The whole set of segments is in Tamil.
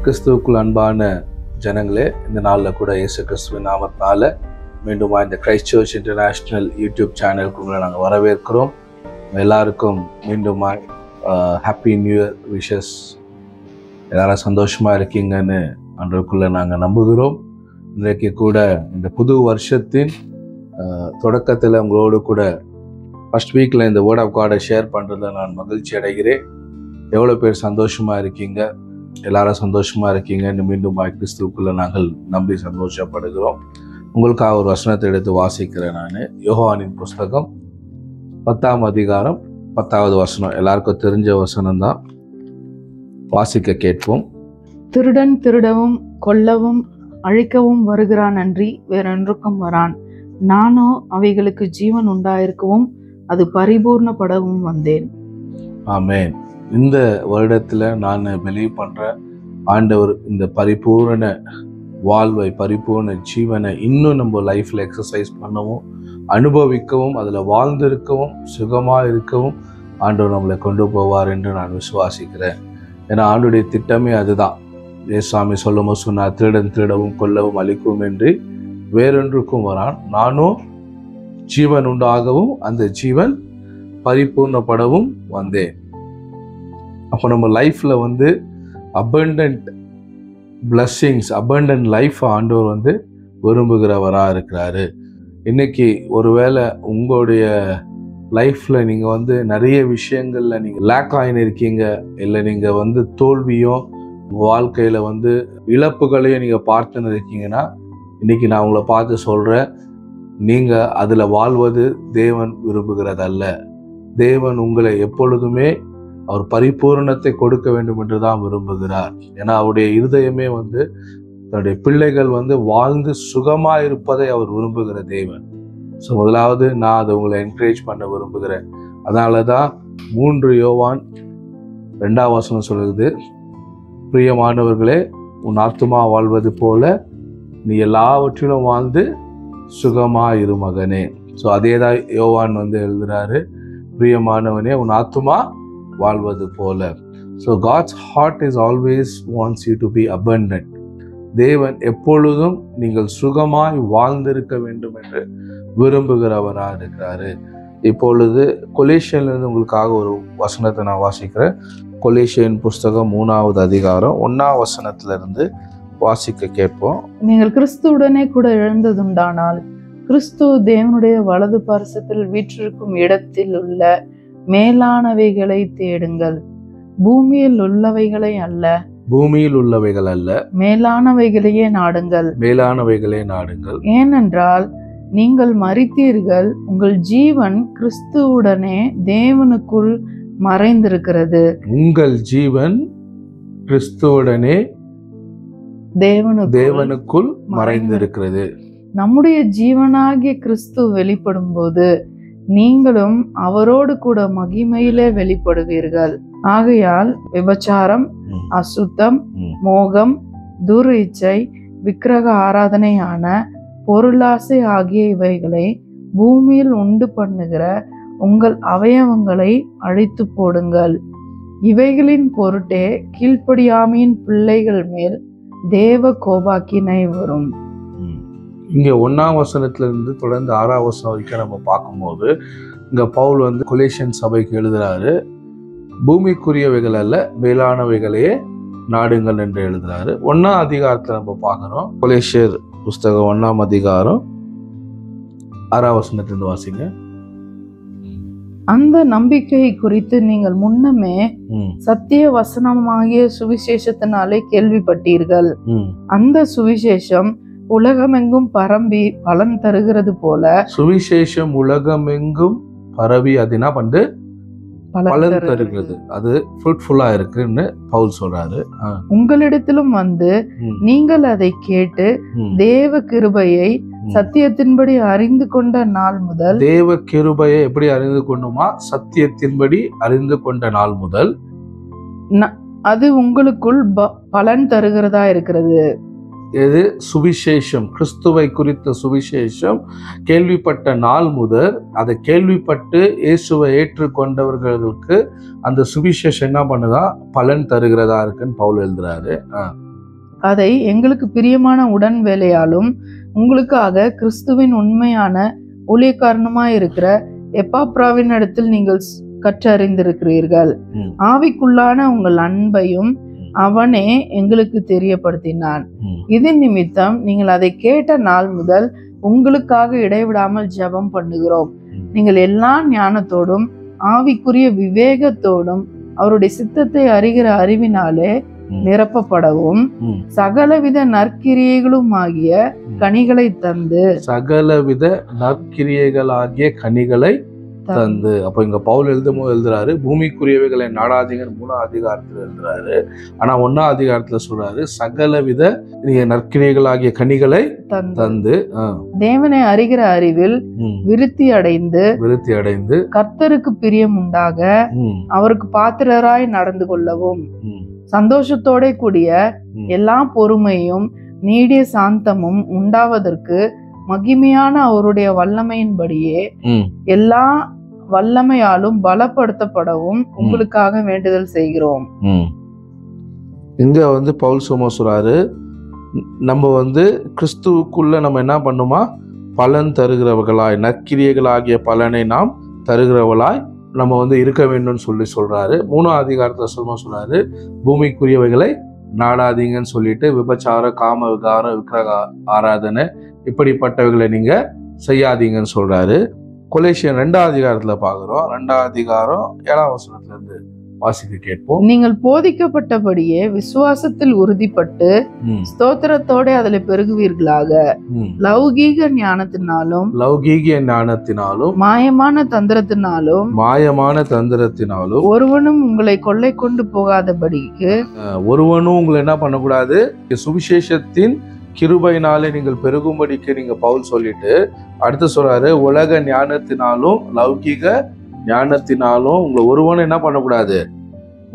கிறிஸ்துவுக்குள் அன்பான ஜனங்களே, இந்த நாளில் கூட இயேசு கிறிஸ்துவின் நாமத்தினால மீண்டும் இந்த கிரைஸ்ட் சர்ச் இன்டர்நேஷ்னல் யூடியூப் சேனலுக்கு உங்களை நாங்கள் வரவேற்கிறோம். எல்லாருக்கும் மீண்டும் ஹாப்பி நியூ இயர் விஷஸ். எல்லாரும் சந்தோஷமாக இருக்கீங்கன்னு அன்றைக்குள்ளே நாங்கள் நம்புகிறோம். இன்றைக்கு கூட இந்த புது வருஷத்தின் தொடக்கத்தில் உங்களோடு கூட ஃபர்ஸ்ட் வீக்கில் இந்த வேர்ட் ஆஃப் காடை ஷேர் பண்ணுறதுல நான் மகிழ்ச்சி அடைகிறேன். எவ்வளோ பேர் சந்தோஷமாக இருக்கீங்க, எல்லாரும் சந்தோஷமாக இருக்கீங்கன்னு மீண்டும் கிறிஸ்துவுக்குள்ளே நாங்கள் நம்பி சந்தோஷப்படுகிறோம். உங்களுக்காக ஒரு வசனத்தை எடுத்து வாசிக்கிறேன். நான் யோவானின் புஸ்தகம் 10ஆம் அதிகாரம் 10வது வசனம். எல்லாருக்கும் தெரிஞ்ச வசனம் தான், வாசிக்க கேட்போம். திருடன் திருடவும் கொல்லவும் அழிக்கவும் வருகிறான் அன்றி வேறொன்றுக்கும் வரான். நானோ அவைகளுக்கு ஜீவன் உண்டாயிருக்கவும் அது பரிபூர்ணப்படவும் வந்தேன். ஆமென். இந்த வருடத்தில் நான் பிலீவ் பண்ணுறேன், ஆண்டவர் இந்த பரிபூர்ண வாழ்வை, பரிபூர்ண ஜீவனை இன்னும் நம்ம லைஃப்பில் எக்ஸசைஸ் பண்ணவும், அனுபவிக்கவும், அதில் வாழ்ந்திருக்கவும், சுகமாக இருக்கவும் ஆண்டவர் நம்மளை கொண்டு போவார் என்று நான் விசுவாசிக்கிறேன். ஏன்னா ஆண்டுடைய திட்டமே அதுதான். ஏசாமி சொல்லும்போது சொன்னார், திருடன் திருடவும் கொல்லவும் அழிக்கவும் என்று வேறொன்றுக்கும் வரான், நானும் ஜீவன் உண்டாகவும் அந்த ஜீவன் பரிபூர்ணப்படவும் வந்தேன். அப்போ நம்ம லைஃப்பில் அபண்டன்ட் பிளஸ்ஸிங்ஸ், அபண்டன்ட் லைஃப் ஆண்டவர் விரும்புகிறவராக இருக்கிறாரு. இன்னைக்கு ஒருவேளை உங்களுடைய லைஃப்பில் நீங்கள் நிறைய விஷயங்களில் நீங்கள் லேக் ஆகின்னு இருக்கீங்க, இல்லை நீங்கள் தோல்வியும் வாழ்க்கையில் இழப்புகளையும் நீங்கள் பார்த்துன்னு இருக்கீங்கன்னா, இன்னைக்கு நான் உங்களை பார்த்து சொல்கிறேன், நீங்கள் அதில் வாழ்வது தேவன் விரும்புகிறதல்ல. தேவன் உங்களை எப்பொழுதுமே அவர் பரிபூரணத்தை கொடுக்க வேண்டும் என்று தான் விரும்புகிறார். ஏன்னா அவருடைய இருதயமே தன்னுடைய பிள்ளைகள் வாழ்ந்து சுகமாக இருப்பதை அவர் விரும்புகிற தேவன். ஸோ முதலாவது நான் அதை உங்களை என்கரேஜ் பண்ண விரும்புகிறேன். அதனால தான் 3 யோவான் 2ஆம் வசனம் சொல்லுது, பிரியமானவர்களே, உன் ஆத்துமா வாழ்வது போல நீ எல்லாவற்றிலும் வாழ்ந்து சுகமாக இரு மகனே. ஸோ அதே தான் யோவான் எழுதுறாரு, பிரியமானவனே உன் ஆத்துமா வாழ்வது போல. So God's heart is always wants you to be abundant. தேவன் எப்பொழுதும் நீங்கள் சுகமாய் வாழ்ந்திருக்க வேண்டும் என்று விரும்புகிறவராக இருக்கிறாரு. இப்பொழுது கொலேசியன்லேருந்து உங்களுக்காக ஒரு வசனத்தை நான் வாசிக்கிறேன். கொலேசியன் புஸ்தகம் 3ஆவது அதிகாரம் 1ஆம் வசனத்திலிருந்து வாசிக்க கேட்போம். நீங்கள் கிறிஸ்துவுடனே கூட எழுந்ததுண்டானால் கிறிஸ்து தேவனுடைய வலது பரிசத்தில் வீற்றிருக்கும் இடத்தில் உள்ள மேலானவைகளை தேடுங்கள், பூமியில் உள்ளவைகளை அல்ல. பூமியில் உள்ளவைகள் அல்ல, மேலானவைகளையே நாடுங்கள். மேலானவைகளே நாடுங்கள். ஏனென்றால் நீங்கள் மரித்தீர்கள், உங்கள் ஜீவன் கிறிஸ்துவுடனே தேவனுக்குள் மறைந்திருக்கிறது. உங்கள் ஜீவன் கிறிஸ்துவுடனே தேவனுக்குள் மறைந்திருக்கிறது. நம்முடைய ஜீவனாகிய கிறிஸ்து வெளிப்படும் போது நீங்களும் அவரோடு கூட மகிமையிலே வெளிப்படுவீர்கள். ஆகையால் விபச்சாரம், அசுத்தம், மோகம், துர்இச்சை, விக்கிரக ஆராதனையான பொருளாசை ஆகிய இவைகளை பூமியில் உண்டு பண்ணுகிற உங்கள் அவயவங்களை அழித்து போடுங்கள். இவைகளின் பொருட்டே கீழ்ப்படியாமையின் பிள்ளைகள் மேல் தேவ கோபாக்கினை வரும். இங்கே 1ஆம் வசனத்திலிருந்து தொடர்ந்து 6ஆம் வசனம் வரைக்கும் நம்ம பார்க்கும்போது, இங்கே பவுல் கொலேசியன் சபைக்கு எழுதுறாரு, பூமிக்குரியவைகள் அல்ல மேலானவைகளையே நாடுங்கள் என்று எழுதுறாரு. 1ஆம் அதிகாரத்தை நம்ம பார்க்குறோம். கொலேசியர் புஸ்தகம் 1ஆம் அதிகாரம் 6ஆம் வசனத்திலிருந்து வாசிங்க. அந்த நம்பிக்கையை குறித்து நீங்கள் முன்னமே சத்திய வசனமாகிய சுவிசேஷத்தினாலே கேள்விப்பட்டீர்கள். அந்த சுவிசேஷம் உலகமெங்கும் பரம்பி பலன் தருகிறது போல. சுவிசேஷம் உலகமெங்கும் பரவி அதினா பலன் தருகிறது, அது ஃப்ரூட்ஃபுல்லா இருக்குன்னு பவுல் சொல்றாரு. உங்களிடத்திலும் நீங்கள் அதை கேட்டு தேவ கிருபையை சத்தியத்தின்படி அறிந்து கொண்ட நாள் முதல். தேவ கிருபையை எப்படி அறிந்து கொண்டோமா? சத்தியத்தின்படி அறிந்து கொண்ட நாள் முதல் அது உங்களுக்குள் பலன் தருகிறதா இருக்கிறது. எது? சுவிசேஷம், கிறிஸ்துவை குறித்த சுவிசேஷம் கேள்விப்பட்ட நாள் முதல், அதை கேள்விப்பட்டு இயேசுவை ஏற்றுக்கொண்டவர்களுக்கு அந்த சுவிசேஷம் என்ன பண்ணுதா? பலன் தருகிறதா இருக்குன்னு பவுல் எழுதுறாரு. அதை எங்களுக்கு பிரியமான உடன் வேலையாலும் உங்களுக்காக கிறிஸ்துவின் உண்மையான ஊழியக்காரனுமாய் இருக்கிற எப்பாப்ராவின் இடத்தில் நீங்கள் கற்றறிந்திருக்கிறீர்கள். ஆவிக்குள்ளான உங்கள் அன்பையும் அவனே எங்களுக்கு தெரியப்படுத்தினான். இதன் நிமித்தம் நீங்கள் அதை கேட்ட நாள் முதல் உங்களுக்காக இடைவிடாமல் ஜெபம் பண்ணுகிறோம். நீங்கள் எல்லா ஞானத்தோடும் ஆவிக்குரிய விவேகத்தோடும் அவருடைய சித்தத்தை அறிகிற அறிவினாலே நிரப்பப்படவும் சகலவித நற்கிரியைகளும் ஆகிய கனிகளை தந்து சகலவித நற்கிரியைகளாகிய கனிகளை தந்து. அப்ப இங்க பவுல் எழுதுறாரு பூமிக்குரியவைகளை நாடாதீங்க 3ஆம் அதிகாரத்துல எழுதுறாரு. ஆனா 1ஆம் அதிகாரத்துல சொல்றாரு சகலவித நற்கிரியைகளாகிய கனிகளை தந்து தேவனை அறிகிற அறிவில் விருத்தி அடைந்து கர்த்தருக்கு பிரியம் உண்டாக அவருக்கு பாத்திரராய் நடந்து கொள்ளவும் சந்தோஷத்தோட கூடிய எல்லா பொறுமையும் நீடிய சாந்தமும் உண்டாவதற்கு மகிமையான அவருடைய வல்லமையின்படியே எல்லா வல்லமையாலும் பலப்படுத்தப்படவும் உங்களுக்காக வேண்டுதல் செய்கிறோம். இங்க பவுல் சொல்றாரு, நம்ம கிறிஸ்துவுக்குள்ள நம்ம என்ன பண்ணுமா, பலன் தருகிறவர்களாய் நற்கிரியைகளாகிய பலனை நாம் தருகிறவர்களாய் நம்ம இருக்க வேண்டும் சொல்றாரு. 3ஆம் அதிகாரத்துல சொல்றாரு பூமிக்குரியவைகளை நாடாதீங்கன்னு சொல்லிட்டு விபச்சார காம விகார விக்கிரக ஆராதனை இப்படிப்பட்டவைகளை நீங்க செய்யாதீங்கன்னு சொல்றாரு. கொலேசியன் 2ஆம் அதிகாரத்துல பாக்குறோம். 2ஆம் அதிகாரம் 7ஆம் வசனத்துல இருந்து வாசிக்க கேட்போம். நீங்கள் போதிக்கப்பட்டபடியே விசுவாசத்தில் உறுதிப்பட்டு ஸ்தோத்திரத்தோட அதுல பெருகுவீர்களாக. லௌகீக ஞானத்தினாலும் மாயமான தந்திரத்தினாலும் ஒருவனும் உங்களை கொள்ளை கொண்டு போகாதபடிக்கு ஒருவனும் உங்களை என்ன பண்ணக்கூடாது, சுவிசேஷத்தின் கிருபையினாலே நீங்கள் பெருகும்படிக்கு நீங்க பவுல் சொல்லிட்டு அடுத்து சொல்றாரு, உலக ஞானத்தினாலும் லௌகீக ஞானத்தினாலும் உங்களை ஒருவனும் என்ன பண்ணக்கூடாது,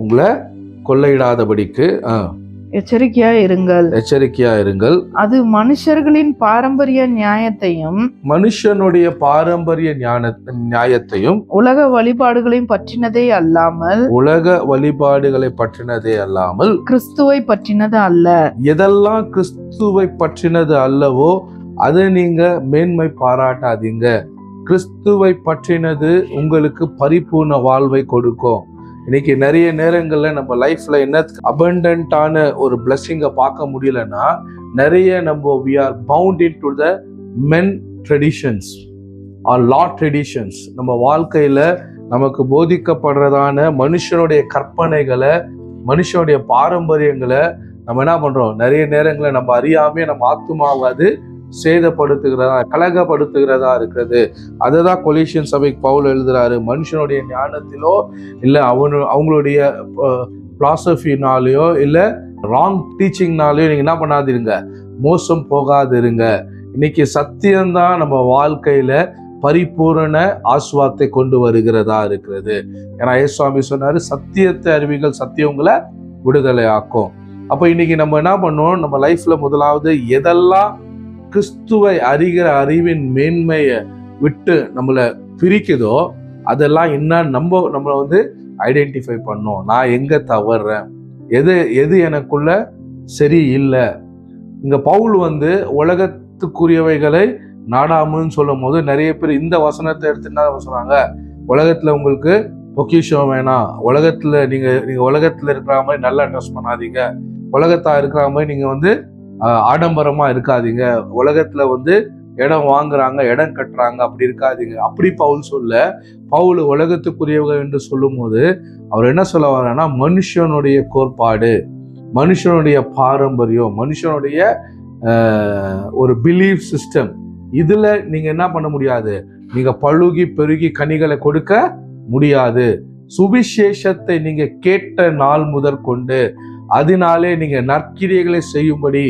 உங்களை கொள்ளையிடாதபடிக்கு எச்சரிக்கையா இருங்கள். அது மனுஷர்களின் பாரம்பரிய நியாயத்தையும் மனுஷனுடைய பாரம்பரிய நியாயத்தையும் உலக வழிபாடுகளையும் பற்றினதே அல்லாமல் கிறிஸ்துவை பற்றினது அல்ல. எதெல்லாம் கிறிஸ்துவை பற்றினது அல்லவோ அதை நீங்க மேன்மை பாராட்டாதீங்க. கிறிஸ்துவை பற்றினது உங்களுக்கு பரிபூர்ண வாழ்வை கொடுக்கும். இன்னைக்கு நிறைய நேரங்கள்ல நம்ம லைஃப்ல என்ன அபண்டன்டான ஒரு பிளெஸிங்கை பார்க்க முடியலன்னா நிறைய நம்ம we are bound into the men traditions or law traditions. நம்ம வாழ்க்கையில நமக்கு போதிக்கப்படுறதான மனுஷனுடைய கற்பனைகளை மனுஷனுடைய பாரம்பரியங்களை நம்ம என்ன பண்றோம், நிறைய நேரங்களை நம்ம அறியாமே நம்ம ஆத்துமாவது சேதப்படுத்துகிறதா கலகப்படுத்துகிறதா இருக்கிறது. அதுதான் கொலேசியன் சபைக்கு பவுல் எழுதுறாரு. மனுஷனுடைய ஞானத்திலோ இல்ல அவங்களுடைய பிலாசபினாலேயோ இல்ல ராங் டீச்சிங்னாலேயோ நீங்க என்ன பண்ணாதிருங்க, மோசம் போகாதிருங்க. இன்னைக்கு சத்தியம்தான் நம்ம வாழ்க்கையில பரிபூரண ஆசுவாத்தை கொண்டு வருகிறதா இருக்கிறது. ஏன்னா ஏசுவாமி சொன்னாரு, சத்தியத்தை அறிவிகள் சத்தியம் உங்களை விடுதலை ஆக்கும். அப்ப இன்னைக்கு நம்ம என்ன பண்ணுவோம், நம்ம லைஃப்ல முதலாவது எதெல்லாம் கிறிஸ்துவை அறிகிற அறிவின் மேன்மையை விட்டு நம்மளை பிரிக்குதோ அதெல்லாம் என்ன நம்ம ஐடென்டிஃபை பண்ணோம். நான் எங்க தவறுறேன், எது எனக்குள்ள சரி இல்லை. இங்க பவுல் உலகத்துக்குரியவைகளை நாடாமுன்னு சொல்லும் போது நிறைய பேர் இந்த வசனத்தை எடுத்து என்ன சொல்றாங்க, உலகத்துல உங்களுக்கு பொக்கிஷம் வேணாம், உலகத்துல நீங்க உலகத்துல இருக்கிற மாதிரி நல்லா ட்ரெஸ் பண்ணாதீங்க, உலகத்தா இருக்கிற மாதிரி நீங்க ஆடம்பரமா இருக்காதீங்க, உலகத்துல இடம் வாங்குறாங்க இடம் கட்டுறாங்க அப்படி இருக்காதீங்க. அப்படி பவுல் பவுல் உலகத்துக்குரியவர்கள் என்று சொல்லும் போது அவர் என்ன சொல்ல வர்றாருன்னா, மனுஷனுடைய கோட்பாடு, மனுஷனுடைய பாரம்பரியம், மனுஷனுடைய ஒரு பிலீஃப் சிஸ்டம், இதுல நீங்க என்ன பண்ண முடியாது, நீங்க பழுகி பெருகி கனிகளை கொடுக்க முடியாது. சுவிசேஷத்தை நீங்க கேட்ட நாள் முதற் கொண்டு அதனாலே நீங்க நற்கிரியைகளை செய்யும்படி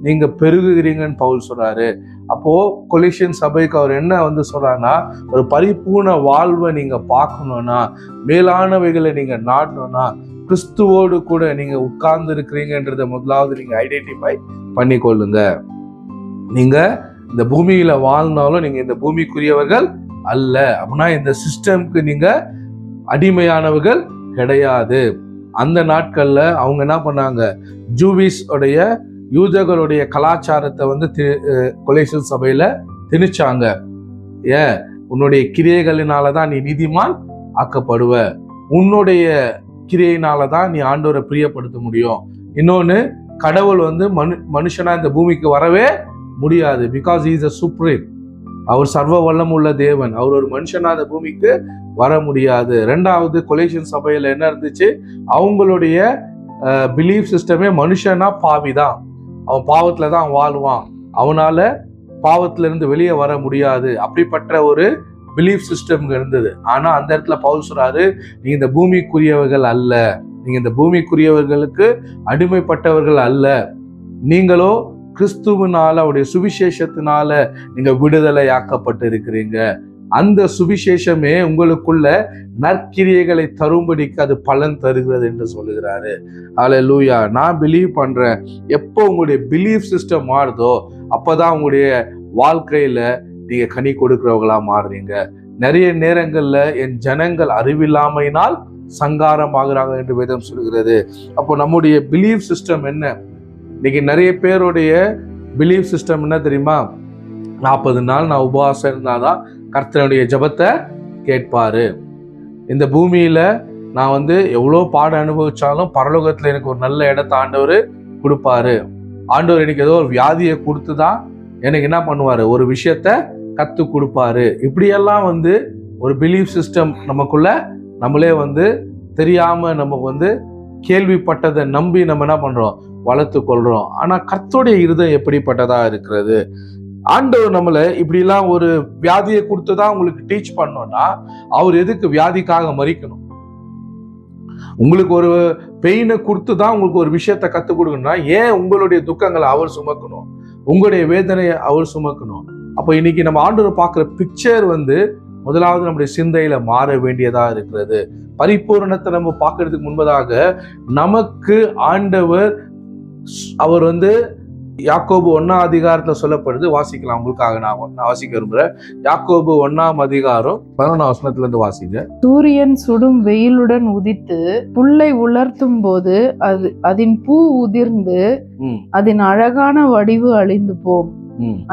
நீங்க பெருகுகிறீங்கன்னு பவுல் சொல்றாரு. அப்போ கொலேசியன் சபைக்கு அவர் என்ன சொல்றாருன்னா, ஒரு பரிபூர்ண வாழ்வை நீங்க பார்க்கணும்னா, மேலானவைகளை நீங்க நாடணும்னா, கிறிஸ்துவோடு கூட நீங்க உட்கார்ந்து இருக்கிறீங்கன்றத முதலாவது நீங்க ஐடென்டிஃபை பண்ணிக்கொள்ளுங்க. நீங்க இந்த பூமியில வாழ்ந்தாலும் நீங்க இந்த பூமிக்குரியவர்கள் அல்ல. அப்படின்னா இந்த சிஸ்டம்க்கு நீங்க அடிமையானவர்கள் கிடையாது. அந்த நாட்கள்ல அவங்க என்ன பண்ணாங்க, ஜூவிஸ் உடைய யூதர்களுடைய கலாச்சாரத்தை வந்து கொலேசியன் சபையில திணிச்சாங்க. உன்னுடைய கிரியைகளினாலதான் நீ நீதிமான் ஆக்கப்படுவ, உன்னுடைய கிரியையினாலதான் நீ ஆண்டவரை பிரியப்படுத்த முடியும். இன்னொன்னு, கடவுள் வந்து மனுஷனா இந்த பூமிக்கு வரவே முடியாது. Because he is a supreme. அவர் சர்வ வல்லம் உள்ள தேவன். அவர் ஒரு மனுஷனா அந்த பூமிக்கு வர முடியாது. ரெண்டாவது, கொலேசியன் சபையில என்ன இருந்துச்சு, அவங்களுடைய பிலீஃப் சிஸ்டமே மனுஷனா பாவிதான், அவன் பாவத்துல தான் வாழ்வான், அவனால பாவத்துல இருந்து வெளியே வர முடியாது, அப்படிப்பட்ட ஒரு பிலீஃப் சிஸ்டம் இருந்தது. ஆனா அந்த இடத்துல பவுல் சொல்றாரு, நீங்க இந்த பூமிக்குரியவர்கள் அல்ல, நீங்க இந்த பூமிக்குரியவர்களுக்கு அடிமைப்பட்டவர்கள் அல்ல, நீங்களோ கிறிஸ்துவனால அவருடைய சுவிசேஷத்தினால நீங்க விடுதலையாக்கப்பட்டு இருக்கிறீங்க. அந்த சுவிசேஷமே உங்களுக்குள்ள நற்கிரியைகளை தரும்படிக்கு அது பலன் தருகிறது என்று சொல்லுகிறாரு. ஹல்லேலூயா. நான் பிலீவ் பண்றேன், எப்போ உங்களுடைய பிலீஃப் சிஸ்டம் மாறுதோ அப்பதான் உங்களுடைய வாழ்க்கையில நீங்க கனி கொடுக்கிறவங்களா மாறுறீங்க. நிறைய நேரங்கள்ல என் ஜனங்கள் அறிவில்லாமையினால் சங்காரம் ஆகுறாங்க என்று வேதம் சொல்கிறது. அப்போ நம்முடைய பிலீஃப் சிஸ்டம் என்ன? இன்னைக்கு நிறைய பேருடைய பிலீஃப் சிஸ்டம் என்ன தெரியுமா? 40 நாள் நான் உபவாசம் இருந்தாதான் கர்த்தருடைய ஜெபத்தை கேட்பாரு. இந்த பூமியில நான் வந்து எவ்வளோ பாடம் அனுபவிச்சாலும் பரலோகத்துல எனக்கு ஒரு நல்ல இடத்த ஆண்டவர் கொடுப்பாரு. ஆண்டவர் எனக்கு ஏதோ ஒரு வியாதியை கொடுத்துதான் எனக்கு என்ன பண்ணுவாரு, ஒரு விஷயத்த கத்து கொடுப்பாரு. இப்படியெல்லாம் வந்து ஒரு பிலீஃப் சிஸ்டம் நமக்குள்ள நம்மளே வந்து தெரியாம நம்ம வந்து கேள்விப்பட்டதை நம்பி நம்ம என்ன பண்றோம், வளர்த்து கொள்றோம். ஆனா கர்த்தருடைய இருதயம் எப்படிப்பட்டதா இருக்கிறது? ஆண்டவர் நம்மளை இப்படிலாம் ஒரு வியாதியை கொடுத்துதான் உங்களுக்கு டீச் பண்ணோம்னா அவர் எதுக்கு வியாதிக்காக மறிக்கணும்? உங்களுக்கு ஒரு பெயினை கொடுத்துதான் உங்களுக்கு ஒரு விஷயத்த கத்து கொடுக்கணும்னா ஏன் உங்களுடைய துக்கங்களை அவர் சுமக்கணும், உங்களுடைய வேதனையை அவர் சுமக்கணும்? அப்போ இன்னைக்கு நம்ம ஆண்டவர் பார்க்குற பிக்சர் வந்து முதலாவது நம்முடைய சிந்தையில மாற வேண்டியதா இருக்கிறது. பரிபூரணத்தை நம்ம பார்க்கறதுக்கு முன்பதாக நமக்கு ஆண்டவர் அவர் வந்து யாக்கோபு 1ஆம் அதிகாரத்துல சொல்லப்படுது, வாசிக்கலாம். உங்களுக்காக நான் வாசிக்க விரும்புறேன். யாக்கோபு 1ஆம் அதிகாரம் 11ஆம் வசனத்துல இருந்து வாசிங்க. சூரியன் சுடும் வெயிலுடன் உதித்து புல்லை உலர்த்தும் போது அதன் பூ உதிர்ந்து அதன் அழகான வடிவு அழிந்து போம்.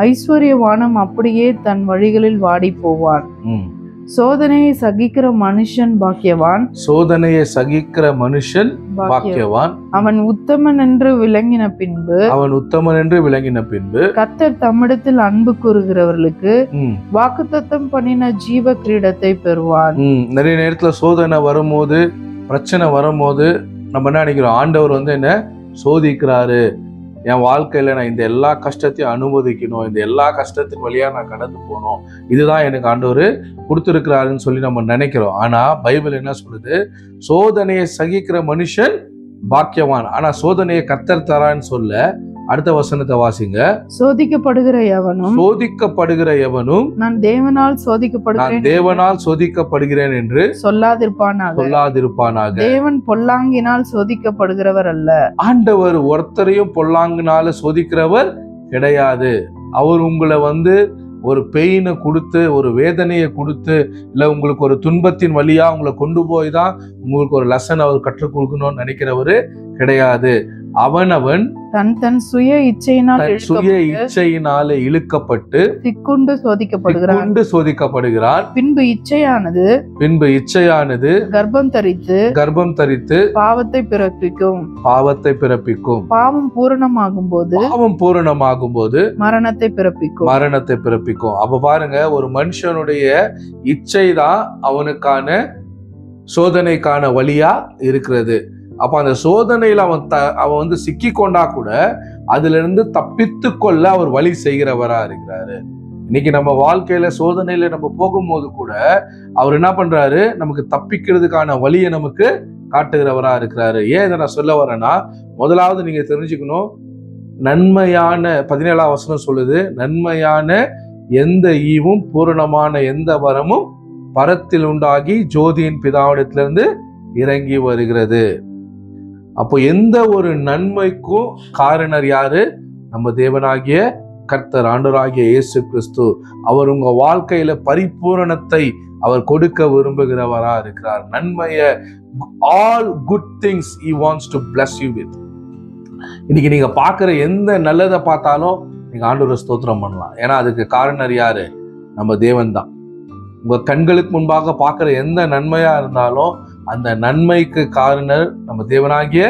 ஐஸ்வர்யவானம் அப்படியே தன் வழிகளில் வாடி போவான். சோதனையை சகிக்கிற மனுஷன் பாக்கியவான். சோதனையை சகிக்கிற மனுஷன் பாக்கியவான். அவன் உத்தமன் என்று விளங்கின பின்பு கர்த்தர் தம்மிடத்தில் அன்பு கூறுகிறவர்களுக்கு வாக்குத்தத்தம் பண்ணின ஜீவ கிரீடத்தை பெறுவான். நிறைய நேரத்துல சோதனை வரும்போது, பிரச்சனை வரும்போது நம்ம என்ன நினைக்கிறோம், ஆண்டவர் வந்து என்ன சோதிக்கிறாரு, என் வாழ்க்கையில நான் இந்த எல்லா கஷ்டத்தையும் அனுமதிக்கணும், இந்த எல்லா கஷ்டத்தின் வழியா நான் கடந்து போகணும், இதுதான் எனக்கு ஆண்டவர் கொடுத்துருக்கிறாருன்னு சொல்லி நம்ம நினைக்கிறோம். ஆனா பைபிள் என்ன சொல்லுது, சோதனையை சகிக்கிற மனுஷன் பாக்கியவான். ஆனா சோதனையை கர்த்தர் தரான்னு சொல்ல அடுத்த வசனத்தை வாசிங்க. சோதிக்கப்படுகிற எவனும் நான் தேவனால் சோதிக்கப்படுகிறேன் என்று சொல்லாதிருப்பானாக. தேவன் பொல்லாங்கினால் சோதிக்கப்படுகிறவர் அல்ல. ஆண்டவர் ஒருத்தரையும் பொல்லாங்கினால சோதிக்கிறவர் கிடையாது. அவர் உங்களை வந்து ஒரு பெயினை கொடுத்து, ஒரு வேதனையை கொடுத்து, இல்ல உங்களுக்கு ஒரு துன்பத்தின் வழியா உங்களை கொண்டு போய் தான் உங்களுக்கு ஒரு லெசன் அவர் கற்றுக் கொடுக்கணும்னு நினைக்கிறவரு கிடையாது. அவனவன் தன் சுய இச்சையினாலே இழுக்கப்பட்டு திக்குண்டு சோதிக்கப்படுகிறான். பின்பு இச்சையானது கர்ப்பம் தரித்து பாவத்தை பிறப்பிக்கும். பாவம் பூரணமாகும் போது மரணத்தை பிறப்பிக்கும். அப்ப பாருங்க, ஒரு மனுஷனுடைய இச்சை தான் அவனுக்கான சோதனைக்கான வழியா இருக்கிறது. அப்ப அந்த சோதனையில அவன் வந்து சிக்கி கொண்டா கூட அதுல இருந்து தப்பித்து கொள்ள அவர் வழி செய்கிறவரா இருக்கிறாரு. இன்னைக்கு நம்ம வாழ்க்கையில சோதனையில நம்ம போகும்போது கூட அவர் என்ன பண்றாரு, நமக்கு தப்பிக்கிறதுக்கான வழியை நமக்கு காட்டுகிறவரா இருக்கிறாரு. ஏன் இதை நான் சொல்ல வரேன்னா, முதலாவது நீங்க தெரிஞ்சுக்கணும், நன்மையான 17ஆம் வசனம் சொல்லுது, நன்மையான எந்த ஈவும் பூரணமான எந்த வரமும் பரத்தில் உண்டாகி ஜோதியின் பிதாவிடத்திலிருந்து இறங்கி வருகிறது. அப்போ எந்த ஒரு நன்மைக்கும் காரணர் யாரு? நம்ம தேவனாகிய கர்த்தர், ஆண்டவராகிய இயேசு கிறிஸ்து. அவர் உங்க வாழ்க்கையில பரிபூரணத்தை அவர் கொடுக்க விரும்புகிறவரா இருக்கிறார். நன்மைய, all good things he wants to bless you with. இன்னைக்கு நீங்க பார்க்குற எந்த நல்லதை பார்த்தாலும் நீங்க ஆண்டவரை ஸ்தோத்திரம் பண்ணலாம். ஏன்னா அதுக்கு காரணர் யாரு? நம்ம தேவன் தான். உங்க கண்களுக்கு முன்பாக பார்க்குற எந்த நன்மையா இருந்தாலும் அந்த நன்மைக்கு காரணர் நம்ம தேவனாகிய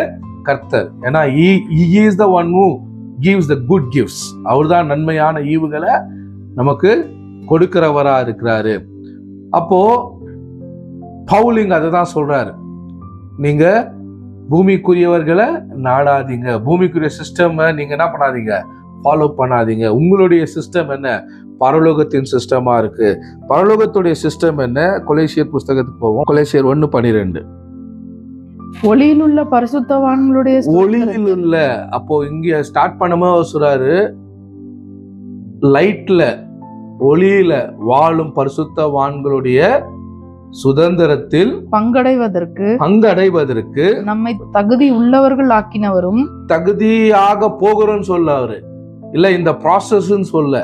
கர்த்தர். ஏன்னா he is the one who gives the good gifts. அவர் தான் நன்மையான ஈவுகளை நமக்கு கொடுக்கிறவரா இருக்கிறாரு. அப்போ பவுலிங் அதை தான் சொல்றாரு, நீங்க பூமிக்குரியவர்களை நாடாதீங்க, பூமிக்குரிய சிஸ்டம் நீங்க என்ன பண்ணாதீங்க, ஃபாலோ பண்ணாதீங்க. உங்களுடைய சிஸ்டம் என்ன? பரலோகத்தின் சிஸ்டமா இருக்கு. பரலோகத்துடைய சிஸ்டம் என்ன? கொலேசியர் புஸ்தகத்துக்கு போவோம். கொலேசியர் 1:12. ஒளியில் உள்ள பரிசுத்தவான்களுடைய ஒளியில் உள்ள, அப்போ இங்க ஸ்டார்ட் பண்ணும்போது சொல்றாரு, லைட்ல ஒளியில வாழும் பரிசுத்தவான்களுடைய சுதந்திரத்தில் பங்கடைவதற்கு நம்மை தகுதி உள்ளவர்கள் ஆக்கினவரும். தகுதியாக போகிறோம்னு சொல்ல அவரு இல்ல, இந்த ப்ராசஸ்ன்னு சொல்ல.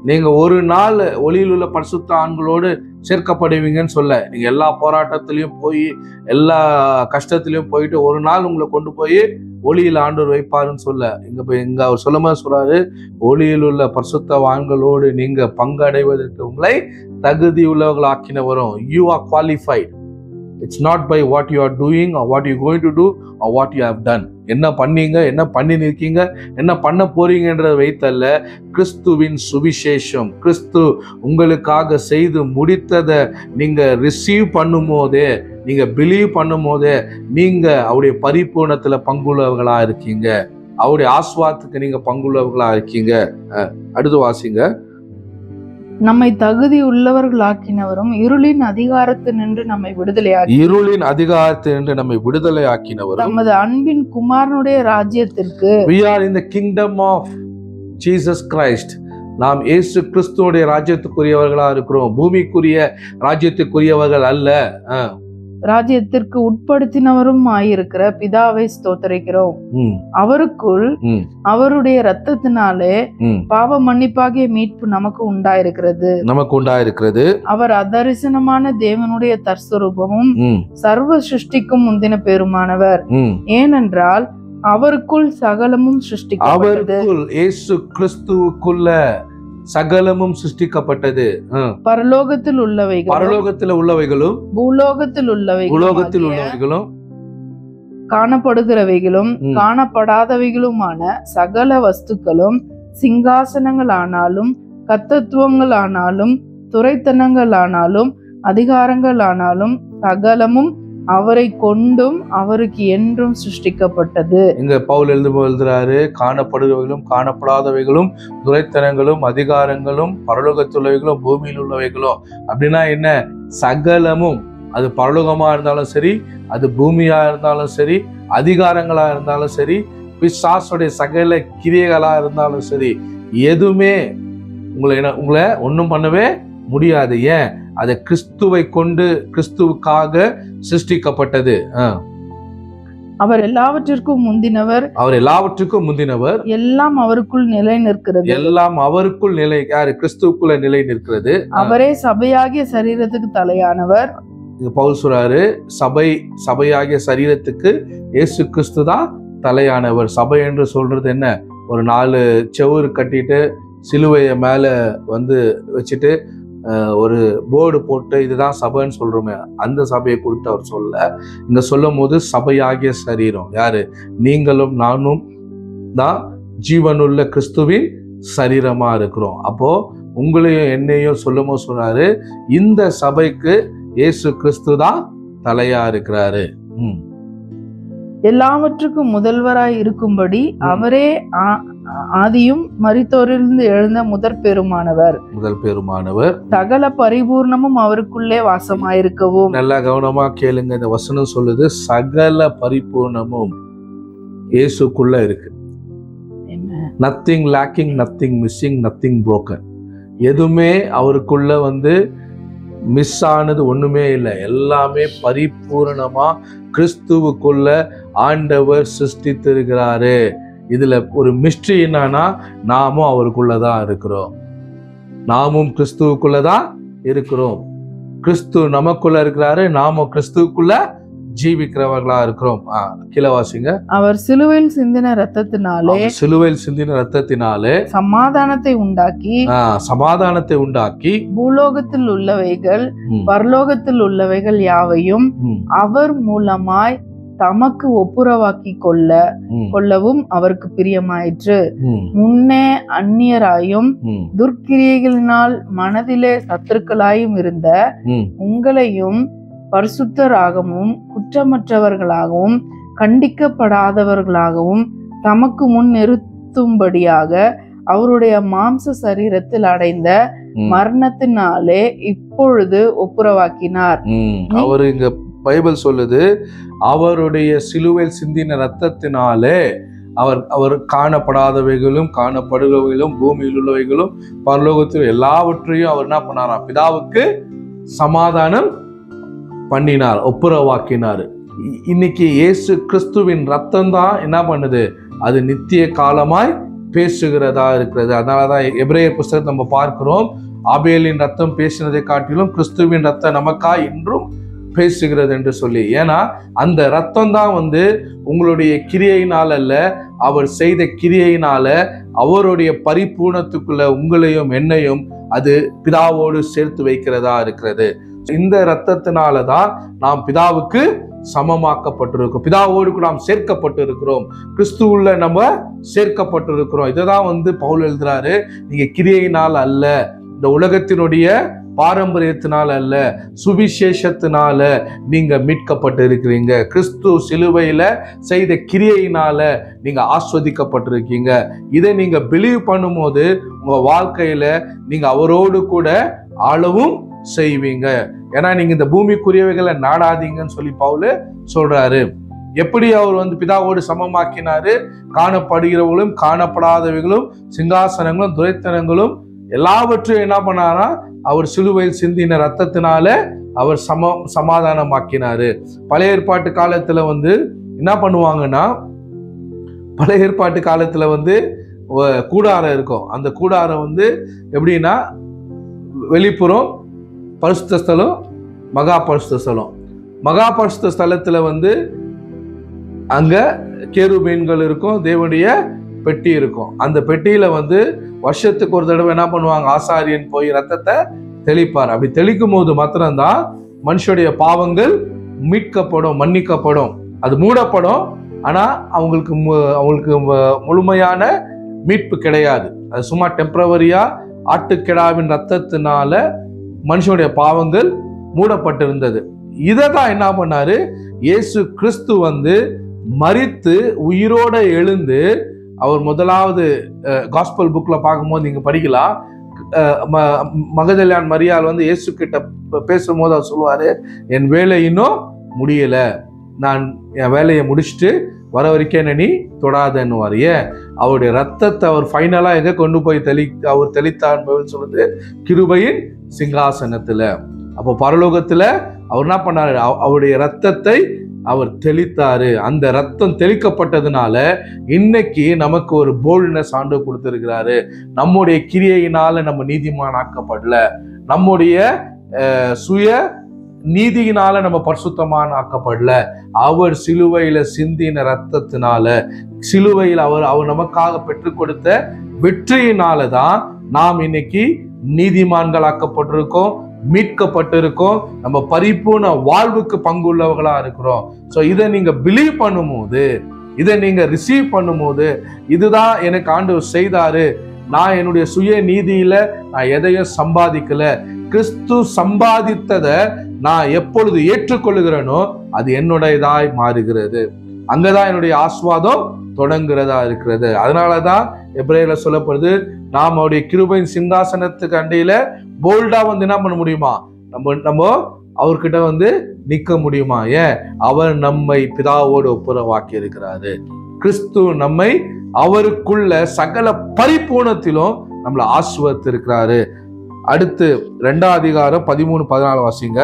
நீங்க ஒரு நாள் ஒளியில் உள்ள பரிசுத்த ஆண்களோடு சேர்க்கப்படுவீங்கன்னு சொல்ல. நீங்க எல்லா போராட்டத்திலையும் போய் எல்லா கஷ்டத்திலையும் போயிட்டு ஒரு நாள் உங்களை கொண்டு போய் ஒளியில் ஆண்டவர் வைப்பாருன்னு சொல்ல. இங்க அவர் சொல்லும் போது சொல்றாரு, ஒளியில் உள்ள பரிசுத்த ஆண்களோடு நீங்க பங்கு அடைவதற்கு உங்களை தகுதி உள்ளவர்கள் ஆக்கினவரும். You are qualified. It's not by what you are doing or what you going to do or what you have done. என்ன பண்ணீங்க, என்ன பண்ணி நிற்கீங்க, என்ன பண்ண போறீங்கன்றதை வைத்தல்ல, கிறிஸ்துவின் சுவிசேஷம், கிறிஸ்து உங்களுக்காக செய்து முடித்ததை நீங்க ரிசீவ் பண்ணும் போதே, நீங்க பிலீவ் பண்ணும் போதே நீங்க அவருடைய பரிபூர்ணத்துல பங்குள்ளவர்களா இருக்கீங்க. அவருடைய ஆஸ்வாதத்துக்கு நீங்க பங்குள்ளவர்களா இருக்கீங்க. அடுத்து வாசிங்க. நம்மை தகுதி உள்ளவர்கள் ஆக்கினவரும் இருளின் அதிகாரத்தினின்று நம்மை விடுதலை ஆக்கினவரும் தமது அன்பின் குமாரனுடைய ராஜ்யத்திற்கு. we are in the kingdom of Jesus Christ. நாம் இயேசு கிறிஸ்துவுடைய ராஜ்யத்துக்குரியவர்களா இருக்கிறோம். பூமிக்குரிய ராஜ்யத்துக்குரியவர்கள் அல்ல. ராஜ்யத்திற்கு உட்படுத்தினவரும் ஆயிருக்கிற பிதாவை ஸ்தோத்திரிக்கிறோம். அவருக்குள் அவருடைய இரத்தத்தினாலே பாவ மன்னிப்பாகிய மீட்பு நமக்கு உண்டாயிருக்கிறது. அவர் அதரிசனமான தேவனுடைய தற்ஸ்வரூபமும் சர்வ சிருஷ்டிக்கும் முந்தின பெருமானவர். ஏனென்றால் அவருக்குள் சகலமும் சிருஷ்டிக்கப்பட்டது. இயேசு கிறிஸ்துவுக்குள்ள சகலமும் சிருஷ்டிக்கப்பட்டது. பரலோகத்தில் உள்ளவைகளும் பூலோகத்தில் உள்ளவைகளும் காணப்படுகிறவைகளும் காணப்படாதவைகளுமான சகல வஸ்துக்களும், சிங்காசனங்களானாலும் கர்த்தத்துவங்களானாலும் துரைத்தனங்களானாலும் அதிகாரங்களானாலும் சகலமும் அவரை கொண்டும் அவருக்கு என்றும் சிருஷ்டிக்கப்பட்டது. இங்க பவுல் எழுதுறாரு, காணப்படுகிறவைகளும் காணப்படாதவைகளும் துரைத்தனங்களும் அதிகாரங்களும் பரலோகத்துள்ளவைகளும் பூமியில் உள்ளவைகளும். அப்படின்னா என்ன? சகலமும். அது பரலோகமா இருந்தாலும் சரி, அது பூமியா இருந்தாலும் சரி, அதிகாரங்களா இருந்தாலும் சரி, பிசாசுடைய சகல கிரியைகளா இருந்தாலும் சரி, எதுவுமே உங்களை ஒன்றும் பண்ணவே முடியாது. ஏன்? அது கிறிஸ்துவை கொண்டு, கிறிஸ்துவுக்காக சிருஷ்டிக்கப்பட்டது. அவர் எல்லாவற்றிற்கும் முந்தினவர். எல்லாம் அவருக்குள் நிலை நிற்கிறது. யாரு? கிறிஸ்துவுக்குள்ள நிலை நிற்கிறது. அவரே சபையாகிய சரீரத்துக்கு தலையானவர். பவுல் சொல்றாரு, சபையாகிய சரீரத்துக்கு இயேசு கிறிஸ்து தான் தலையானவர். சபை என்று சொல்றது என்ன? ஒரு 4 செவுரு கட்டிட்டு சிலுவைய மேல வச்சுட்டு ஒரு போர்டு போட்டு இதுதான் சபைன்னு சொல்றோமே, அந்த சபையை குறித்து அவர் இங்க சொல்லும் போது சபையாகிய சரீரம் யாரு? நீங்களும் நானும் தான் ஜீவனுள்ள கிறிஸ்துவின் சரீரமா இருக்கிறோம். அப்போ உங்களையும் என்னையும் சொல்லும் போது சொல்றாரு, இந்த சபைக்கு இயேசு கிறிஸ்து தான் தலையா இருக்கிறாரு. எல்லாவற்றுக்கும் முதல்வராய் இருக்கும்படி அவரே ஆதியும் மரித்தோரிலிருந்து எழுந்த முதற் பெருமானவர். சகல பரிபூர்ணமும் அவருக்குள்ளே வாசமாயிருக்கவும். நல்லா கவனமா கேளுங்க, இந்த வசனம் சொல்லுது சகல பரிபூர்ணமும் இயேசுக்குள்ள இருக்கு. Nothing lacking, nothing missing, nothing broken. எதுவுமே அவருக்குள்ள மிஸ் ஆனது ஒண்ணுமே இல்லை. எல்லாமே பரிபூரணமா கிறிஸ்துவுக்குள்ள ஆண்டவர் சிருஷ்டித்திருக்கிறாரு. இதுல ஒரு மிஸ்ட்ரி என்னன்னா, நாமும் அவருக்குள்ளதான் இருக்கிறோம். நாமும் கிறிஸ்துவுக்குள்ளதான் இருக்கிறோம். கிறிஸ்து நமக்குள்ள இருக்கிறாரு, நாமும் கிறிஸ்துவுக்குள்ள ஜீவிக்கிறவர்களா இருக்கிறோம். கீழே வாசிங்க. அவர் சிலுவையில் சிந்தின இரத்தத்தினாலே சிலுவையில் சிந்தின இரத்தத்தினாலே சமாதானத்தை உண்டாக்கி பூலோகத்தில் உள்ளவைகள் பரலோகத்தில் உள்ளவைகள் யாவையும் அவர் மூலமாய் தமக்கு ஒப்புரவாக்கி கொள்ளவும் அவருக்கு பிரியமாயிற்று. முன்னே அந்நியராயும் துர்க்கிரியைகளினால் மனதிலே சத்துருக்களாயும் இருந்த உங்களையும் பரிசுத்தராகவும் குற்றமற்றவர்களாகவும் கண்டிக்கப்படாதவர்களாகவும் தமக்கு முன் நிறுத்தும்படியாக அவருடைய மாம்ச சரீரத்தில் அடைந்த மரணத்தினாலே இப்பொழுது ஒப்புரவாக்கினார். அவர் இங்க பைபிள் சொல்லுது, அவருடைய சிலுவையில் சிந்தின ரத்தத்தினாலே அவர் காணப்படாதவைகளும் காணப்படுபவைகளும் பூமியில் உள்ளவைகளும் பரலோகத்தில் எல்லாவற்றையும் அவர் என்ன பண்ணாராம்? பிதாவுக்கு சமாதானம் பண்ணினார், ஒப்புரவாக்கினார். இன்னைக்கு இயேசு கிறிஸ்துவின் ரத்தம் தான் என்ன பண்ணுது? அது நித்திய காலமாய் பேசுகிறதா இருக்கிறது. அதனாலதான் எபிரேயர் புஸ்தகத்தை நம்ம பார்க்கிறோம், ஆபேலின் ரத்தம் பேசினதை காட்டிலும் கிறிஸ்துவின் ரத்தம் நமக்காய் இன்றும் பேசுகிறது என்று சொல்லி. ஏன்னா அந்த ரத்தம் தான் உங்களுடைய கிரியையினால் அல்ல, அவர் செய்த கிரியையினால அவருடைய பரிபூர்ணத்துக்குள்ள உங்களையும் என்னையும் அது பிதாவோடு சேர்த்து வைக்கிறதா இருக்கிறது. இந்த இரத்தத்தினாலதான் நாம் பிதாவுக்கு சமமாக்கப்பட்டிருக்கிறோம், பிதாவோடு நாம் சேர்க்கப்பட்டிருக்கிறோம், கிறிஸ்துவுள்ள நம்ம சேர்க்கப்பட்டிருக்கிறோம். இதுதான் பவுல் எழுதுறாரு, நீங்க கிரியையினால் அல்ல, இந்த உலகத்தினுடைய பாரம்பரியத்தினால அல்ல, சுவிசேஷத்தினால நீங்க மீட்கப்பட்டு இருக்கிறீங்க. கிறிஸ்து சிலுவையில செய்த கிரியையினால நீங்க ஆஸ்வதிக்கப்பட்டிருக்கீங்க. இதை நீங்க பிலீவ் பண்ணும்போது உங்க வாழ்க்கையில நீங்க அவரோடு கூட ஆளவும் செய்வீங்க. ஏன்னா நீங்க இந்த பூமிக்குரியவைகளை நாடாதீங்கன்னு சொல்லி பவுல் சொல்றாரு. எப்படி அவர் பிதாவோடு சமமாக்கினாரு? காணப்படுகிறவர்களும் காணப்படாதவைகளும் சிங்காசனங்களும் துரைத்தனங்களும் எல்லாவற்றையும் என்ன பண்ணாரா? அவர் சிலுவையில் சிந்தின ரத்தத்தினால அவர் சமாதானமாக்கினாரு. பழைய ஏற்பாட்டு காலத்துல என்ன பண்ணுவாங்கன்னா, பழைய ஏற்பாட்டு காலத்துல கூடாரம் இருக்கும். அந்த கூடாரம் எப்படின்னா, வெளிப்புறம் பரிசுத்த ஸ்தலம், மகா பரிசுத்த ஸ்தலம். மகா பரிசுத்த ஸ்தலத்துல அங்க கேருபீன்கள் இருக்கும், தேவனுடைய பெட்டி இருக்கும். அந்த பெட்டியில வருஷத்துக்கு ஒரு தடவை என்ன பண்ணுவாங்க? ஆசாரியன் போய் ரத்தத்தை தெளிப்பார். அப்படி தெளிக்கும் போது மாத்திரம்தான் மனுஷனுடைய பாவங்கள் மீட்கப்படும், மன்னிக்கப்படும், அது மூடப்படும். ஆனா அவங்களுக்கு முழுமையான மீட்பு கிடையாது. அது சும்மா டெம்பரவரியா ஆட்டுக்கிடாவின் ரத்தத்தினால மனுஷனுடைய பாவங்கள் மூடப்பட்டிருந்தது. இதை தான் என்ன பண்ணாரு? இயேசு கிறிஸ்து மரித்து உயிரோட எழுந்து, அவர் முதலாவது காஸ்பல் புக்ல பார்க்கும்போது நீங்க படிக்கலாம், மகதலேனாள் மரியாள் இயேசு கிட்ட பேசும்போது அவர் சொல்லுவாரு, என் வேலை இன்னும் முடியல, நான் என் வேலையை முடிச்சுட்டு வர வரைக்கும் நீ தொடாதன்னுவார். ஏன்? அவருடைய ரத்தத்தை அவர் ஃபைனலா எங்க கொண்டு போய் அவர் தெளித்தார் சொல்லுது, கிருபையின் சிங்காசனத்துல. அப்போ பரலோகத்துல அவர் என்ன பண்ணாரு? அவருடைய ரத்தத்தை அவர் தெளித்தாரு. அந்த ரத்தம் தெளிக்கப்பட்டதுனால இன்னைக்கு நமக்கு ஒரு போல்ட்னஸ் ஆண்டு கொடுத்திருக்கிறாரு. நம்முடைய கிரியையினால நம்ம நீதிமான் ஆக்கப்படல, நம்முடைய சுய நீதியினால நம்ம பரிசுத்தமான ஆக்கப்படல. அவர் சிலுவையில சிந்தின ரத்தத்தினால, சிலுவையில் அவர் நமக்காக பெற்றுக் கொடுத்த வெற்றியினாலதான் நாம் இன்னைக்கு நீதிமான்களாக்கப்பட்டிருக்கோம், மீட்கப்பட்டிருக்கோம், நம்ம பரிபூர்ண வாழ்வுக்கு பங்குள்ளவர்களா இருக்கிறோம். சோ இதை நீங்க பிலீவ் பண்ணும்போது, இதை நீங்க ரிசீவ் பண்ணும்போது, இதுதான் எனக்கு ஆண்டவர் செய்தாரு, நான் என்னுடைய சுய நீதியில நான் எதையும் சம்பாதிக்கல, கிறிஸ்து சம்பாதித்ததை நான் எப்பொழுது ஏற்றுக்கொள்ளுகிறேனோ அது என்னுடையதாய் மாறுகிறது. அங்கதான் என்னுடைய ஆஸ்வாதம் தொடங்குறதா இருக்கிறது. அதனாலதான் எபிரேயர்ல சொல்லப்படுது, நாம் அவருடைய கிருபையின் சிங்காசனத்துக்கு அண்டையில போல்டா என்ன பண்ண முடியுமா? நம்ம அவர்கிட்ட நிக்க முடியுமா? ஏன்? அவர் நம்மை பிதாவோடு ஒப்புரவாக்கி இருக்கிறாரு. கிறிஸ்து நம்மை அவருக்குள்ள சகல பரிபூர்ணத்திலும் நம்மளை ஆசீர்வதித்து இருக்கிறாரு. அடுத்து 2 அதிகாரம் 13-14 வாசிங்க.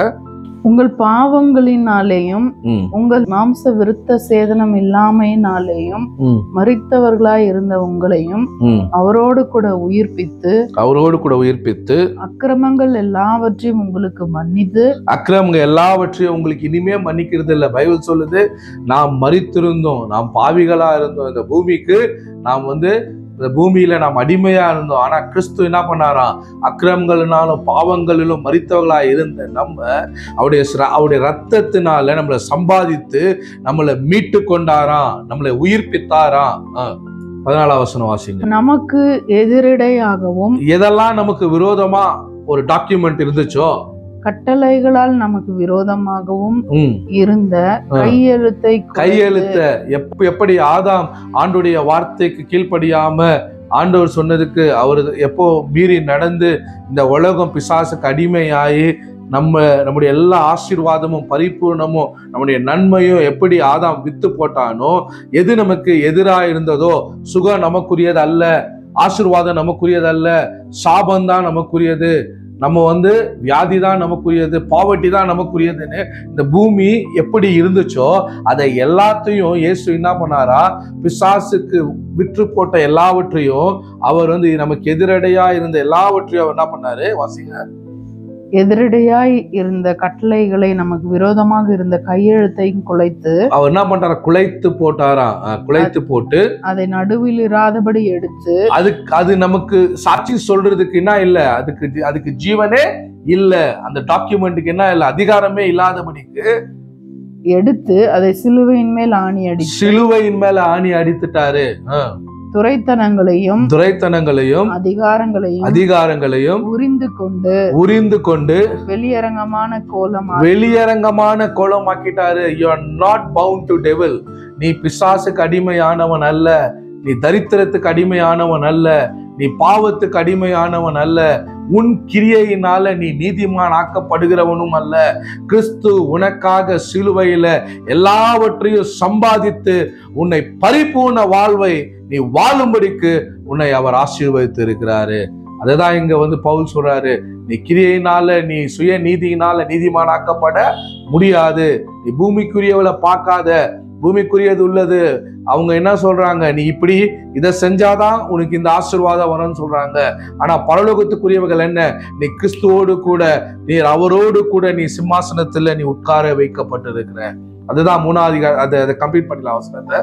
உங்கள் பாவங்களினாலேயும் உங்கள் மாம்ச விருத்த சேதனம் இல்லாமையினாலேயும் மரித்தவர்களாய் இருந்த உங்களையும் அவரோடு கூட உயிர்ப்பித்து அக்கிரமங்கள் எல்லாவற்றையும் உங்களுக்கு மன்னித்து அக்கிரமங்கள் எல்லாவற்றையும் உங்களுக்கு இனிமே மன்னிக்கிறது இல்ல. பைபிள் சொல்லுது, நாம் மரித்திருந்தோம், நாம் பாவிகளா இருந்தோம், இந்த பூமிக்கு நாம் இந்த பூமியில நாம் அடிமையா இருந்தோம். ஆனா கிறிஸ்து என்ன பண்ணாராம்? அக்கிரமங்களினாலும் பாவங்களிலும் மரித்தவர்களா இருந்த நம்ம அவருடைய ரத்தத்தினால நம்மளை சம்பாதித்து நம்மளை மீட்டு கொண்டாராம், நம்மளை உயிர்ப்பித்தாராம். 14ஆம் வசனம் வாசிங்க. நமக்கு எதிரடையாகவும் எதெல்லாம் நமக்கு விரோதமா ஒரு டாக்குமெண்ட் இருந்துச்சோ, கட்டளைகளால் நமக்கு விரோதமாகவும் இருந்த கையெழுத்த எப்படி ஆதாம் ஆண்டோடைய வார்த்தைக்கு கீழ்ப்படியாம ஆண்டவர் சொன்னதுக்கு அவர் எப்போ மீறி நடந்து இந்த உலகம் பிசாசுக்கு அடிமையாயி நம்முடைய எல்லா ஆசீர்வாதமும் பரிபூர்ணமும் நம்முடைய நன்மையும் எப்படி ஆதாம் வித்து போட்டானோ, எது நமக்கு எதிராக இருந்ததோ, சுகம் நமக்குரியது அல்ல, ஆசீர்வாதம் நமக்குரியது அல்ல, சாபம்தான் நமக்குரியது, நம்ம வியாதி தான் நமக்குரியது, பாவர்ட்டி தான் நமக்குரியதுன்னு இந்த பூமி எப்படி இருந்துச்சோ அதை எல்லாத்தையும் இயேசு என்ன பண்ணாரா? பிசாசுக்கு விற்று போட்ட எல்லாவற்றையும் அவர் நமக்கு எதிரடையா இருந்த எல்லாவற்றையும் அவர் என்ன பண்ணாரு? வாசிங்க. எதிரடையாய் இருந்த கட்டளைகளை, நமக்கு விரோதமாக இருந்த கையெழுத்தையும் குலைத்து அவர் என்ன பண்றாரு? குலைத்து போட்டாராம். குலைத்து போட்டு அதை நடுவில் இராதபடி எடுத்து அது நமக்கு சாட்சி சொல்றதுக்கு என்ன இல்ல, அதுக்கு ஜீவனே இல்ல, அந்த டாக்குமெண்ட்டுக்கு என்ன இல்ல, அதிகாரமே இல்லாதபடிக்கு எடுத்து அதை சிலுவையின் மேல் ஆணி அடித்துட்டாரு. துரைத்தனங்களையும் அதிகாரங்களையும் உரிந்து கொண்டு வெளியரங்கமான கோலமாக்கிட்டாரு. You are not bound to devil. நீ பிசாசுக்கு அடிமையானவன் அல்ல, நீ தரித்திரத்துக்கு அடிமையானவன் அல்ல, நீ பாவத்துக்கு அடிமையானவன் அல்ல, உன் கிரியையினால நீ நீதிமான் ஆக்கப்படுகிறவனும் அல்ல. கிறிஸ்து உனக்காக சிலுவையில எல்லாவற்றையும் சம்பாதித்து உன்னை பரிபூர்ண வாழ்வை நீ வாழும்படிக்கு உன்னை அவர் ஆசீர்வதித்து இருக்கிறாரு. அதுதான் இங்க பவுல் சொல்றாரு, நீ கிரியையினால நீ சுய நீதியினால நீதிமானாக்கப்பட முடியாது. நீ பூமிக்குரியவளை பார்க்காத, பூமிக்குரியது உள்ளது. அவங்க என்ன சொல்றாங்க? நீ இப்படி இதை செஞ்சாதான் உனக்கு இந்த ஆசீர்வாதம் வரும்னு சொல்றாங்க. ஆனா பரலோகத்துக்குரியவர்கள் என்ன? நீ கிறிஸ்துவோடு கூட, நீ அவரோடு கூட நீ சிம்மாசனத்துல நீ உட்கார வைக்கப்பட்டிருக்கிற. அதுதான் 3ஆவது அதை கம்ப்ளீட் பண்ணலாம் அவசரத்தை.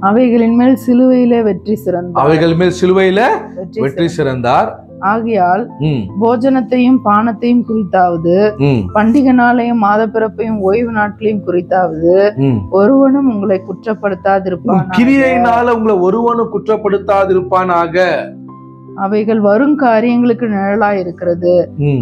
அவைகளின் மேல் சிலுவையிலே வெற்றி சிறந்தார். ஆகையால் போஜனத்தையும் பானத்தையும் குறித்தாவது, பண்டிகை நாளையும் மாத பிறப்பையும் ஓய்வு நாட்களையும் குறித்தாவது ஒருவனும் உங்களை குற்றப்படுத்தாதிருப்பான். கிரியையினால உங்களை ஒருவனும் குற்றப்படுத்தாதிருப்பானாக. அவைகள் வரும் காரியங்களுக்கு நிழலாய் இருக்கிறது.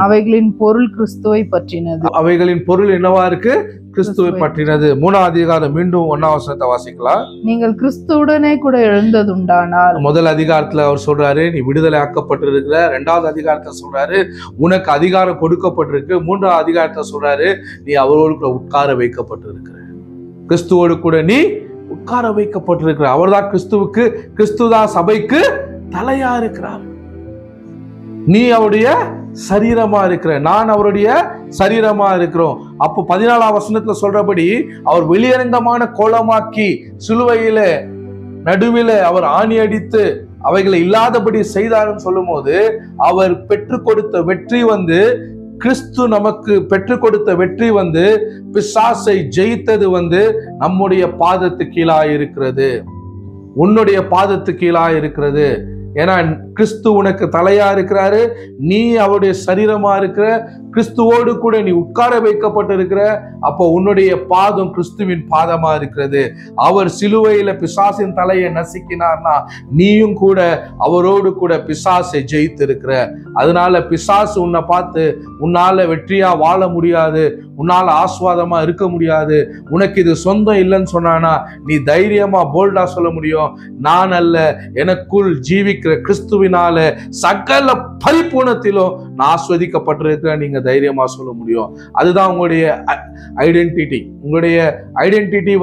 அவைகளின் பொருள் கிறிஸ்துவை பற்றினது. அவைகளின் பொருள் என்னவா இருக்கு? கிறிஸ்துவை பற்றினது. 3ஆம் அதிகாரம் மீண்டும் 1ஆம் வசனத்தை வாசிக்கலாம். நீங்கள் கிறிஸ்துவுடனே கூட எழுந்ததுண்டானால். முதல் அதிகாரத்துல அவர் சொல்றாரு நீ விடுதலை ஆக்கப்பட்டிருக்கிற. 2ஆவது அதிகாரத்தை சொல்றாரு உனக்கு அதிகாரம் கொடுக்கப்பட்டிருக்கு. 3ஆவது அதிகாரத்தை சொல்றாரு நீ அவரோடு கூட உட்கார வைக்கப்பட்டிருக்கிற. கிறிஸ்துவோடு கூட நீ உட்கார வைக்கப்பட்டிருக்கிற. அவர்தான் கிறிஸ்துவுக்கு, கிறிஸ்துதான் சபைக்கு தலையா இருக்கிறார். நீ அவருடைய சரீரமா இருக்கிற, நான் அவருடைய சரீரமா இருக்கிறோம். அப்போ 14ஆம் வசனத்துல சொல்றபடி அவர் வெளியரங்கமான கோலமாக்கி சிலுவையில நடுவில அவர் ஆணி அடித்து அவைகளை இல்லாதபடி செய்தார்னு சொல்லும் போது அவர் பெற்றுக் கொடுத்த வெற்றி கிறிஸ்து நமக்கு பெற்றுக் கொடுத்த வெற்றி பிசாசை ஜெயித்தது நம்முடைய பாதத்து கீழாய் இருக்கிறது, உன்னுடைய பாதத்து கீழாய் இருக்கிறது. ஏன்னா கிறிஸ்து உனக்கு தலையா இருக்கிறாரு, நீ அவருடைய சரீரமா இருக்கிற, கிறிஸ்துவோடு கூட நீ உட்கார வைக்கப்பட்டிருக்கிற. அப்போ உன்னுடைய பாதம் கிறிஸ்துவின் பாதமா இருக்கிறது. அவர் சிலுவையில பிசாசின் தலையை நசுக்கினார்னா நீயும் கூட அவரோடு கூட பிசாசை ஜெயித்து இருக்கிற. அதனால பிசாசு உன்னை பார்த்து உன்னால வெற்றியா வாழ முடியாது, உன்னால ஆஸ்வாதமா இருக்க முடியாது, உனக்கு இது சொந்தம் இல்லைன்னு சொன்னானா நீ தைரியமா போல்டா சொல்ல முடியும், நான் அல்ல, எனக்குள் ஜீவிக்கிற கிறிஸ்துவினால சகல பரிபூர்ணத்திலும் நான் ஆஸ்வதிக்கப்பட்டிருக்கிற நீங்க தைரியமா சொல்ல முடியும். அதுதான் உங்களுடைய ஐடென்டிட்டி. உங்களுடைய ஐடென்டிட்டி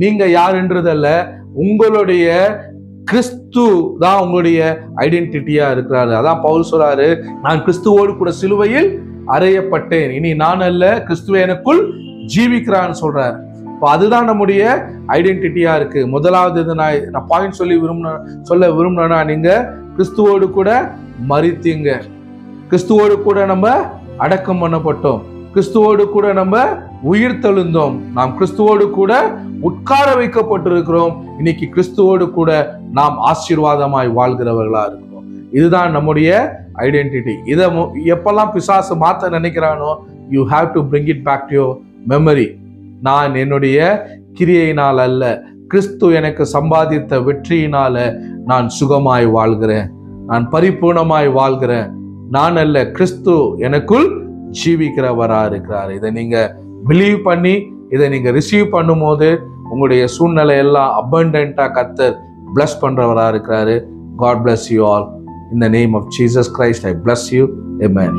நீங்க யாருன்றதல்ல, உங்களுடைய கிறிஸ்து தான் உங்களுடைய ஐடென்டிட்டியா இருக்கிறாரு. அதான் பவுல் சொல்றாரு நான் கிறிஸ்துவோடு கூட சிலுவையில் அறையப்பட்டேன், இனி நான் அல்ல கிறிஸ்துவே எனக்குள் ஜீவிக்கிறான்னு சொல்றாரு. இப்போ அதுதான் நம்முடைய ஐடென்டிட்டியா இருக்கு. முதலாவது இது நான் பாயிண்ட் சொல்ல விரும்பினா, நீங்க கிறிஸ்துவோடு கூட மரித்தீங்க, கிறிஸ்துவோடு கூட நம்ம அடக்கம் பண்ணப்பட்டோம், கிறிஸ்துவோடு கூட நம்ம உயிர் தெழுந்தோம், நாம் கிறிஸ்துவோடு கூட உட்கார வைக்கப்பட்டிருக்கிறோம், இன்னைக்கு கிறிஸ்துவோடு கூட நாம் ஆசீர்வாதமாய் வாழ்கிறவர்களா இருக்கிறோம். இதுதான் நம்முடைய ஐடென்டிட்டி. இதை எப்பெல்லாம் பிசாசு மாத்த நினைக்கிறானோ, you have to bring it back to your memory. நான் என்னுடைய கிரியையினால் அல்ல, கிறிஸ்து எனக்கு சம்பாதித்த வெற்றியினால நான் சுகமாய் வாழ்கிறேன், நான் பரிபூர்ணமாய் வாழ்கிறேன், நான் அல்ல கிறிஸ்து எனக்குள் ஜீவிக்கிறவரா இருக்கிறார். இதை நீங்க பிலீவ் பண்ணி இதை நீங்க ரிசீவ் பண்ணும் போது உங்களுடைய சூழ்நிலை எல்லாம் அபண்டன்டா கர்த்தர் பிளஸ் பண்றவரா இருக்கிறாரு. God bless you all. In the name of Jesus Christ, I bless you. Amen.